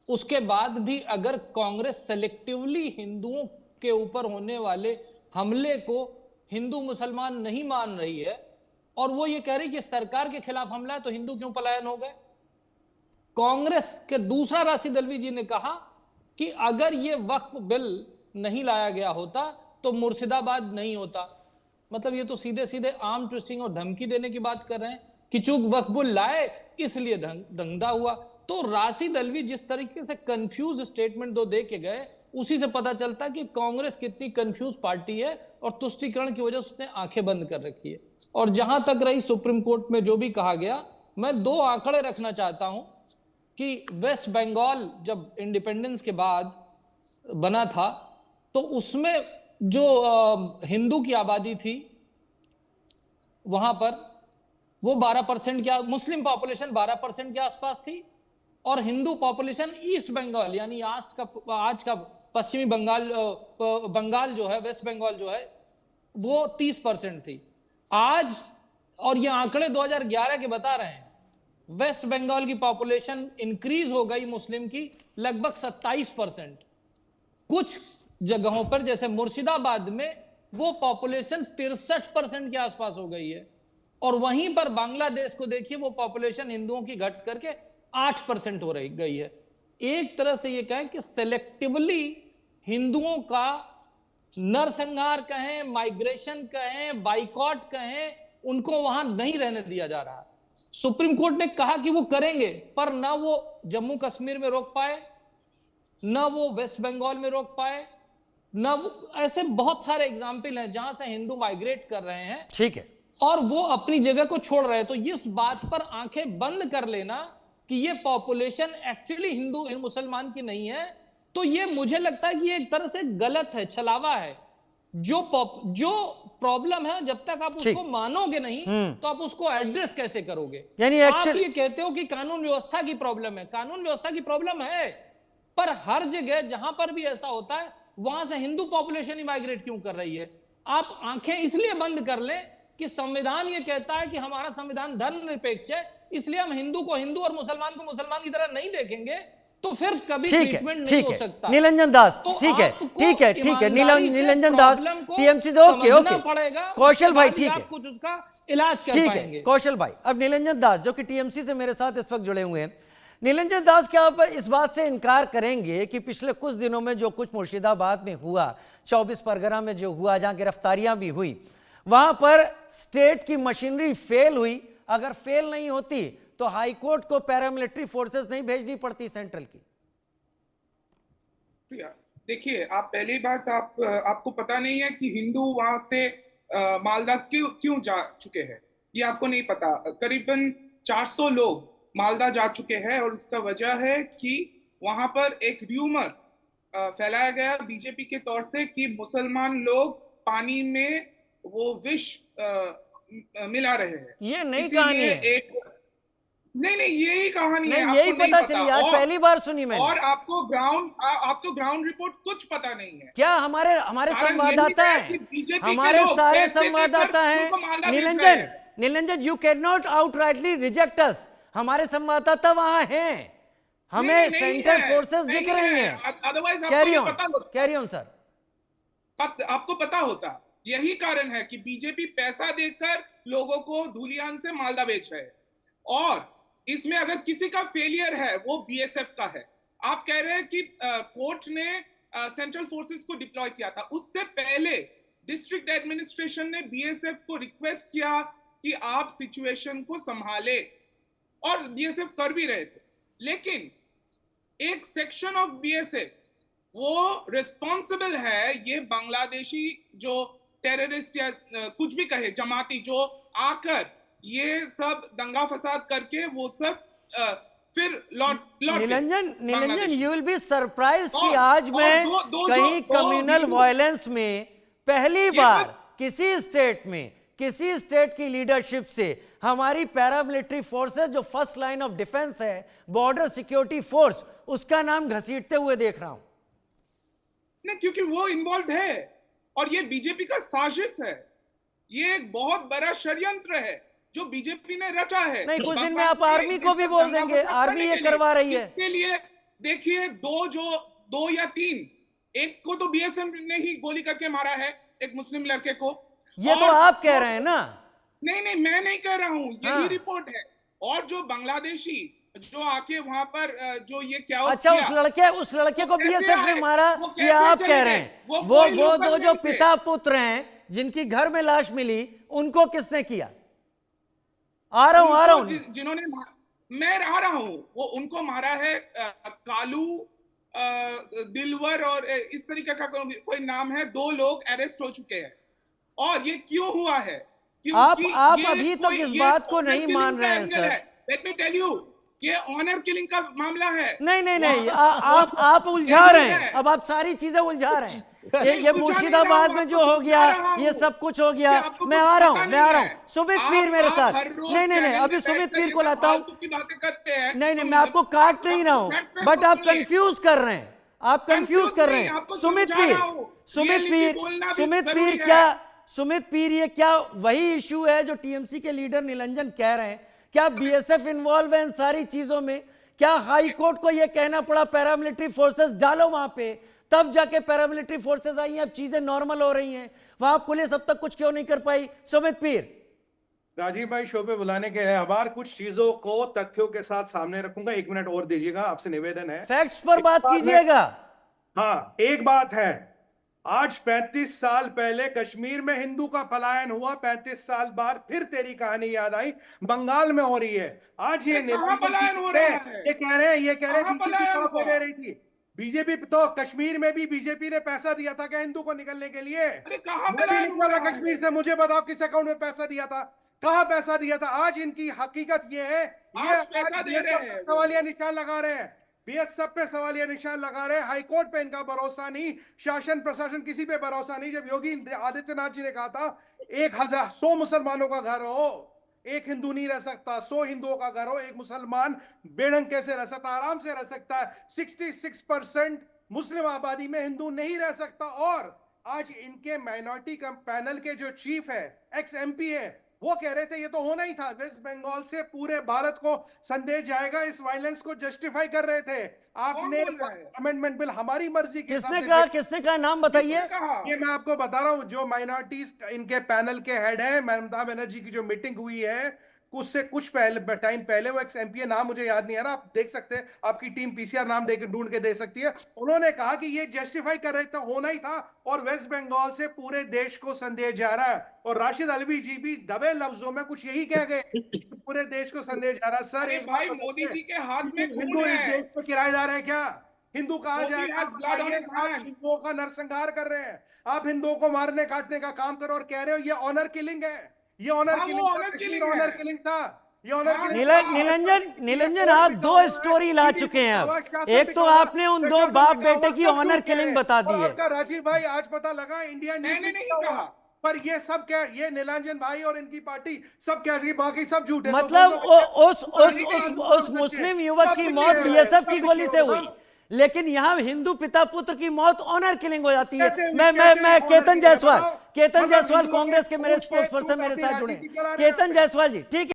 उसके बाद भी अगर कांग्रेस सेलेक्टिवली हिंदुओं के ऊपर होने वाले हमले को हिंदू मुसलमान नहीं मान रही है और वो ये कह रही कि सरकार के खिलाफ हमला है, तो हिंदू क्यों पलायन हो गए? कांग्रेस के दूसरा राशि दलवी जी ने कहा कि अगर ये वक्फ बिल नहीं लाया गया होता तो मुर्शिदाबाद नहीं होता। मतलब ये तो सीधे सीधे आर्म ट्विस्टिंग और धमकी देने की बात कर रहे हैं कि चूक वक्फ बिल लाए इसलिए दंगा हुआ। तो राशि दलवी जिस तरीके से कंफ्यूज स्टेटमेंट दो दे के गए, उसी से पता चलता है कि कांग्रेस कितनी कंफ्यूज पार्टी है और तुष्टीकरण की वजह से उसने आंखें बंद कर रखी है। और जहां तक रही सुप्रीम कोर्ट में जो भी कहा गया, मैं दो आंकड़े रखना चाहता हूं कि वेस्ट बंगाल जब इंडिपेंडेंस के बाद बना था तो उसमें जो हिंदू की आबादी थी वहां पर वो 12% क्या, मुस्लिम पॉपुलेशन 12% के आसपास थी और हिंदू पॉपुलेशन ईस्ट बंगाल यानी आज का पश्चिमी बंगाल जो है, वेस्ट बंगाल जो है, वो 30% थी आज। और ये आंकड़े 2011 के बता रहे हैं, वेस्ट बंगाल की पॉपुलेशन इंक्रीज हो गई मुस्लिम की लगभग 27%। कुछ जगहों पर जैसे मुर्शिदाबाद में वो पॉपुलेशन 63% के आसपास हो गई है और वहीं पर बांग्लादेश को देखिए, वो पॉपुलेशन हिंदुओं की घट करके 8% हो रही गई है। एक तरह से ये कहें कि सेलेक्टिवली हिंदुओं का नरसंहार कहें, माइग्रेशन कहें, बाइकॉट कहें, उनको वहां नहीं रहने दिया जा रहा। सुप्रीम कोर्ट ने कहा कि वो करेंगे, पर ना वो जम्मू कश्मीर में रोक पाए, ना वो वेस्ट बंगाल में रोक पाए, ना वो, ऐसे बहुत सारे एग्जाम्पल हैं जहां से हिंदू माइग्रेट कर रहे हैं, ठीक है, और वो अपनी जगह को छोड़ रहे हैं। तो इस बात पर आंखें बंद कर लेना कि ये पॉपुलेशन एक्चुअली हिंदू मुसलमान की नहीं है, तो ये मुझे लगता है कि ये एक तरह से गलत है, छलावा है। जो प्रॉब्लम है, जब तक आप उसको मानोगे नहीं तो आप उसको एड्रेस कैसे करोगे? यानी आप ये कहते हो कि कानून व्यवस्था की प्रॉब्लम है, कानून व्यवस्था की प्रॉब्लम है, पर हर जगह जहां पर भी ऐसा होता है वहां से हिंदू पॉपुलेशन ही माइग्रेट क्यों कर रही है? आप आंखें इसलिए बंद कर लें कि संविधान ये कहता है कि हमारा संविधान धर्मनिरपेक्ष है, इसलिए हम हिंदू को हिंदू और मुसलमान को मुसलमान की तरह नहीं देखेंगे, तो फिर कभी ट्रीटमेंट नहीं हो सकता। नीलंजन दास, तो ठीक है, ठीक है, ठीक है, नीलंजन दास, टीएमसी ओके ओके, पड़ेगा कौशल भाई, ठीक है, आप कुछ उसका इलाज कर पाएंगे। कौशल भाई, अब नीलंजन दास जो कि टीएमसी से मेरे साथ इस वक्त जुड़े हुए हैं, नीलंजन दास, क्या आप इस बात से इनकार करेंगे कि पिछले कुछ दिनों में जो कुछ मुर्शिदाबाद में हुआ, 24 परगना में जो हुआ, जहां गिरफ्तारियां भी हुई, वहां पर स्टेट की मशीनरी फेल हुई? अगर फेल नहीं होती तो हाईकोर्ट को पैरामिलिट्री फोर्सेस नहीं भेजनी पड़ती सेंट्रल की? देखिए, आप पहली बात, आपको पता नहीं है कि हिंदू वहां से मालदा क्यों जा चुके हैं, ये आपको नहीं पता। करीबन 400 लोग मालदा जा चुके हैं और इसका वजह है कि वहां पर एक र्यूमर फैलाया गया बीजेपी के तौर से कि मुसलमान लोग पानी में वो विष मिला रहे हैं। ये नई कहानी है। नहीं, यही कहानी है, यही पता चली आज, पहली बार सुनी मैंने। और आपको ग्राउंड रिपोर्ट कुछ पता नहीं है क्या? हमारे संवाददाता हैं, हमारे सारे संवाददाता हैं। Nilanjan, you can not outrightly reject us. हमारे संवाददाता वहां हैं, हमें सेंट्रल फोर्सेस दिख रही हैं। Otherwise carry on sir. आपको पता होता। यही कारण है कि बीजेपी पैसा देकर लोगों को धूलियान से मालदा बेच रहे हैं, और इसमें अगर किसी का फेलियर है वो बीएसएफ का है। आप कह रहे हैं कि कोर्ट ने सेंट्रल फोर्सेस को डिप्लॉय किया था, उससे पहले डिस्ट्रिक्ट एडमिनिस्ट्रेशन ने बीएसएफ को रिक्वेस्ट किया कि आप सिचुएशन को संभाले, और बीएसएफ कर भी रहे थे। लेकिन एक सेक्शन ऑफ बीएसएफ वो रिस्पॉन्सिबल है, ये बांग्लादेशी जो टेररिस्ट या कुछ भी कहे, जमाती, जो आकर ये सब दंगा फसाद करके वो सब फिर लौट नीलंजन, यू विल बी सरप्राइज कि आज मैं कहीं कम्युनल वायलेंस में पहली बार किसी स्टेट की लीडरशिप से हमारी पैरामिलिट्री फोर्सेस, जो फर्स्ट लाइन ऑफ डिफेंस है, बॉर्डर सिक्योरिटी फोर्स, उसका नाम घसीटते हुए देख रहा हूं। नहीं, क्योंकि वो इन्वॉल्व है और ये बीजेपी का साजिश है, ये एक बहुत बड़ा षड्यंत्र है जो बीजेपी ने रचा है। नहीं, कुछ दिन में आप आर्मी को भी बोल देंगे, आर्मी ये करवा रही है। इसके लिए देखिए दो या तीन, एक को तो बीएसएफ ने ही गोली करके मारा है, एक मुस्लिम लड़के को। ये तो आप कह रहे हैं ना। नहीं, मैं नहीं कह रहा हूं, यही हाँ। रिपोर्ट है। और जो बांग्लादेशी जो आके वहां पर जो ये क्या अच्छा, उस लड़के को बीएसएफ ने मारा, ये आप कह रहे हैं? वो दो जो पिता पुत्र हैं जिनकी घर में लाश मिली, उनको किसने किया? आ रहा हूं जिन्होंने, मैं आ रहा हूं, वो उनको मारा है कालू, दिलवर और इस तरीके का कोई नाम है। 2 लोग अरेस्ट हो चुके हैं। और ये क्यों हुआ है? आप अभी तक इस बात को नहीं मान रहे हैं sir. Let me tell you, ये ऑनर किलिंग का मामला है। नहीं, आप उलझा रहे हैं। अब आप सारी चीजें उलझा रहे हैं। ये मुर्शिदाबाद में जो हो गया, ये सब कुछ हो गया। मैं आ रहा हूं। सुमित पीर मेरे साथ। नहीं, अभी सुमित पीर को लाता हूं। नहीं, मैं आपको काट नहीं रहा हूं, बट आप कंफ्यूज कर रहे हैं। सुमित पीर, ये क्या वही इश्यू है जो टीएमसी के लीडर निरंजन कह रहे हैं? क्या बीएसएफ इन्वॉल्व है इन सारी चीजों में? क्या हाई कोर्ट को यह कहना पड़ा पैरामिलिट्री फोर्सेस डालो वहां पे, तब जाके पैरामिलिट्री फोर्सेस आई हैं, अब चीजें नॉर्मल हो रही हैं? वहां पुलिस अब तक कुछ क्यों नहीं कर पाई? सुमित पीर। राजीव भाई, शो पे बुलाने के आभार। कुछ चीजों को तथ्यों के साथ सामने रखूंगा। 1 मिनट और दीजिएगा, आपसे निवेदन है। फैक्ट्स पर बात कीजिएगा। हाँ, एक बात है, आज 35 साल पहले कश्मीर में हिंदू का पलायन हुआ। 35 साल बाद फिर तेरी कहानी याद आई, बंगाल में हो रही है। आज ये पलायन हो रहा है। ये कह रहे हैं बीजेपी दे रही थी। बीजेपी तो कश्मीर में भी बीजेपी ने पैसा दिया था क्या हिंदू को निकलने के लिए? अरे कहां पलायन हुआ कश्मीर से? मुझे बताओ किस अकाउंट में पैसा दिया था, कहां पैसा दिया था? आज इनकी हकीकत ये है, ये सवालिया निशान लगा रहे हैं। बीएसएफ पे सवालिया निशान लगा रहे हैं। हाईकोर्ट पे इनका भरोसा नहीं, शासन प्रशासन किसी पे भरोसा नहीं। जब योगी आदित्यनाथ जी ने कहा था 100 मुसलमानों का घर हो, एक हिंदू नहीं रह सकता, 100 हिंदुओं का घर हो, एक मुसलमान बेढंग कैसे रह सकता? आराम से रह सकता है। 66% मुस्लिम आबादी में हिंदू नहीं रह सकता। और आज इनके माइनॉरिटी पैनल के जो चीफ है, एक्स एमपी है, वो कह रहे थे ये तो होना ही था। वेस्ट बंगाल से पूरे भारत को संदेश जाएगा, इस वायलेंस को जस्टिफाई कर रहे थे। आपने अमेंडमेंट बिल हमारी मर्जी के किसने कहा नाम बताइए? ये मैं आपको बता रहा हूं। जो माइनॉरिटीज इनके पैनल के हेड है, ममता बनर्जी की जो मीटिंग हुई है उससे कुछ टाइम पहले, वो एक्स एमपी नाम मुझे याद नहीं आ रहा, आप देख सकते हैं, आपकी टीम पीसीआर नाम ढूंढ के दे सकती है। उन्होंने कहा कि ये जस्टिफाई कर रहे थे, होना ही था। और वेस्ट बंगाल से पूरे देश को संदेश जा रहा है। और राशिद अलवी जी भी दबे लफ्जों में कुछ यही कह गए, पूरे देश को संदेश जा रहा है। सर, एक भाई, मोदी जी के हाथ में हिंदू इस देश पे किराएदार है क्या? हिंदू कहा जाएगा? आप हिंदुओं का नरसंहार कर रहे हैं, आप हिंदुओं को मारने काटने का काम करो और कह रहे हो ये ऑनर किलिंग है। ये ऑनर किलिंग था। निरंजन, आप 2 स्टोरी ला चुके हैं। अब एक तो आपने उन 2 बाप बेटे की ऑनर किलिंग बता दी है। राजीव भाई, आज पता लगा इंडिया नहीं कहा, पर ये सब क्या, ये निरंजन भाई और इनकी पार्टी सब क्या, बाकी सब झूठ है। मतलब उस मुस्लिम युवक की मौत बीएसएफ की गोली से हुई, लेकिन यहां हिंदू पिता पुत्र की मौत ऑनर किलिंग हो जाती है। मैं केतन जायसवाल कांग्रेस के मेरे स्पोक्स पर्सन मेरे साथ जुड़े। केतन जायसवाल जी, ठीक है।